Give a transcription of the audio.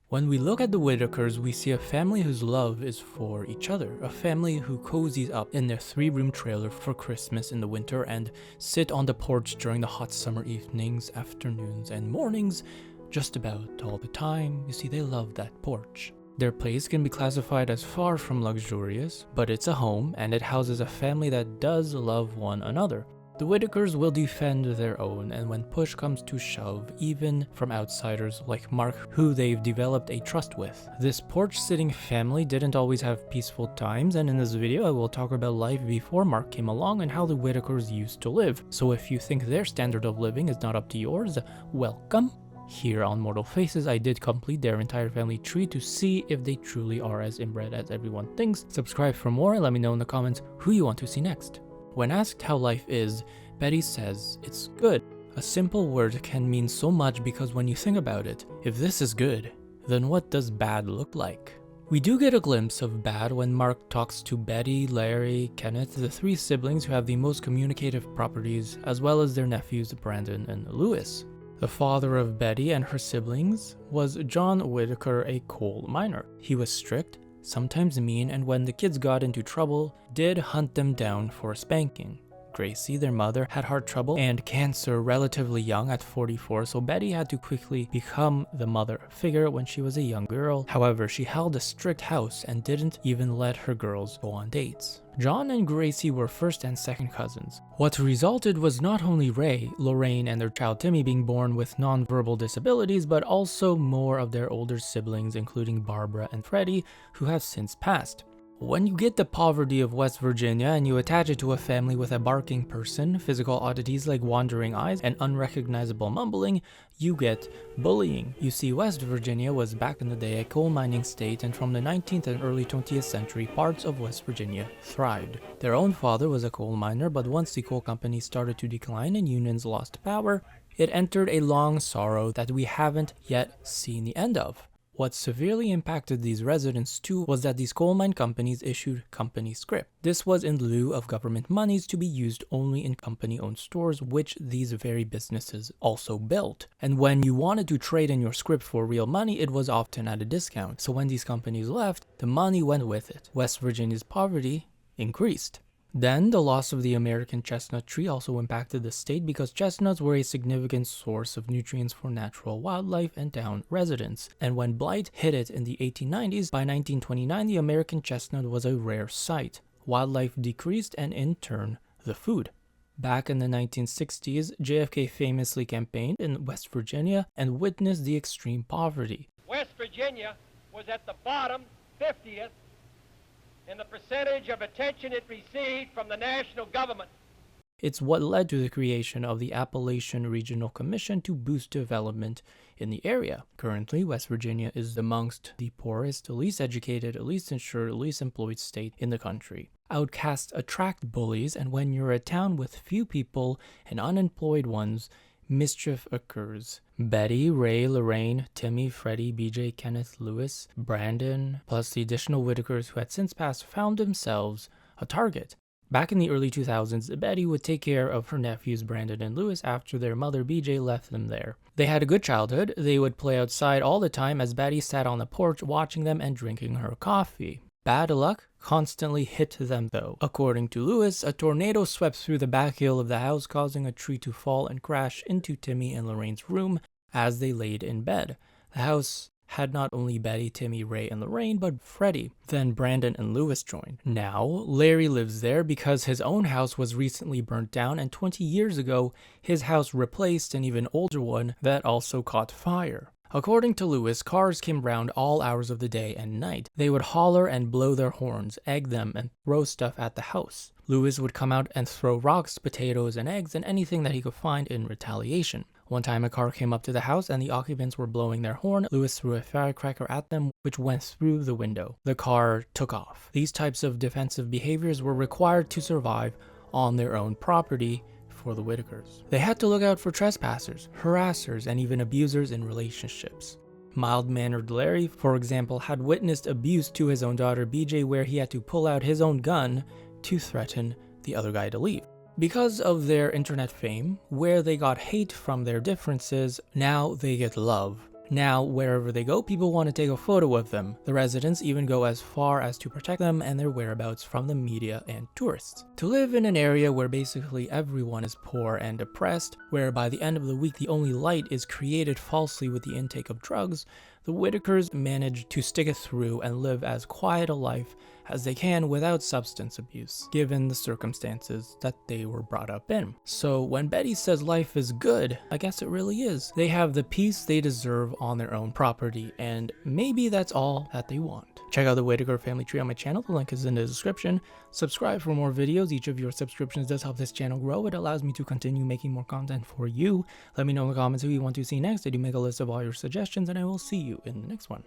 When we look at the Whittakers, we see a family whose love is for each other, a family who cozies up in their 3-room trailer for Christmas in the winter and sit on the porch during the hot summer evenings, afternoons, and mornings just about all the time. You see, they love that porch. Their place can be classified as far from luxurious, but it's a home and it houses a family that does love one another. The Whittakers will defend their own, and when push comes to shove, even from outsiders like Mark, who they've developed a trust with. This porch-sitting family didn't always have peaceful times, and in this video I will talk about life before Mark came along and how the Whittakers used to live. So if you think their standard of living is not up to yours, welcome. Here on Mortal Faces, I did complete their entire family tree to see if they truly are as inbred as everyone thinks. Subscribe for more and let me know in the comments who you want to see next. When asked how life is, Betty says it's good. A simple word can mean so much because when you think about it, if this is good, then what does bad look like? We do get a glimpse of bad when Mark talks to Betty, Larry, Kenneth, the 3 siblings who have the most communicative properties, as well as their nephews Brandon and Lewis. The father of Betty and her siblings was John Whittaker, a coal miner. He was strict, sometimes mean, and when the kids got into trouble, did hunt them down for spanking. Gracie, their mother, had heart trouble and cancer relatively young at 44, so Betty had to quickly become the mother figure when she was a young girl. However, she held a strict house and didn't even let her girls go on dates. John and Gracie were first and second cousins. What resulted was not only Ray, Lorraine, and their child Timmy being born with nonverbal disabilities, but also more of their older siblings, including Barbara and Freddie, who have since passed. When you get the poverty of West Virginia and you attach it to a family with a barking person, physical oddities like wandering eyes, and unrecognizable mumbling, you get bullying. You see, West Virginia was back in the day a coal mining state, and from the 19th and early 20th century, parts of West Virginia thrived. Their own father was a coal miner, but once the coal companies started to decline and unions lost power, it entered a long sorrow that we haven't yet seen the end of. What severely impacted these residents too was that these coal mine companies issued company scrip. This was in lieu of government monies to be used only in company-owned stores, which these very businesses also built. And when you wanted to trade in your scrip for real money, it was often at a discount. So when these companies left, the money went with it. West Virginia's poverty increased. Then, the loss of the American chestnut tree also impacted the state because chestnuts were a significant source of nutrients for natural wildlife and town residents. And when blight hit it in the 1890s, by 1929 the American chestnut was a rare sight. Wildlife decreased and in turn, the food. Back in the 1960s, JFK famously campaigned in West Virginia and witnessed the extreme poverty. West Virginia was at the bottom 50th in the percentage of attention it received from the national government. It's what led to the creation of the Appalachian Regional Commission to boost development in the area. Currently, West Virginia is amongst the poorest, least educated, least insured, least employed state in the country. Outcasts attract bullies, and when you're a town with few people and unemployed ones, mischief occurs. Betty, Ray, Lorraine, Timmy, Freddie, BJ, Kenneth, Lewis, Brandon, plus the additional Whittakers who had since passed found themselves a target. Back in the early 2000s, Betty would take care of her nephews Brandon and Lewis after their mother BJ left them there. They had a good childhood. They would play outside all the time as Betty sat on the porch watching them and drinking her coffee. Bad luck constantly hit them though. According to Lewis, a tornado swept through the back hill of the house, causing a tree to fall and crash into Timmy and Lorraine's room as they laid in bed. The house had not only Betty, Timmy, Ray, and Lorraine, but Freddie. Then Brandon and Lewis joined. Now, Larry lives there because his own house was recently burnt down, and 20 years ago, his house replaced an even older one that also caught fire. According to Lewis, cars came round all hours of the day and night. They would holler and blow their horns, egg them, and throw stuff at the house. Lewis would come out and throw rocks, potatoes, and eggs, and anything that he could find in retaliation. One time a car came up to the house and the occupants were blowing their horn. Lewis threw a firecracker at them, which went through the window. The car took off. These types of defensive behaviors were required to survive on their own property for the Whittakers. They had to look out for trespassers, harassers, and even abusers in relationships. Mild-mannered Larry, for example, had witnessed abuse to his own daughter BJ where he had to pull out his own gun to threaten the other guy to leave. Because of their internet fame, where they got hate from their differences, now they get love. Now, wherever they go, people want to take a photo of them. The residents even go as far as to protect them and their whereabouts from the media and tourists. To live in an area where basically everyone is poor and depressed, where by the end of the week the only light is created falsely with the intake of drugs, the Whittakers manage to stick it through and live as quiet a life as they can without substance abuse, given the circumstances that they were brought up in. So when Betty says life is good, I guess it really is. They have the peace they deserve on their own property, and maybe that's all that they want. Check out the Whittaker family tree on my channel, the link is in the description. Subscribe for more videos. Each of your subscriptions does help this channel grow. It allows me to continue making more content for you. Let me know in the comments who you want to see next. I do make a list of all your suggestions, and I will see you in the next one.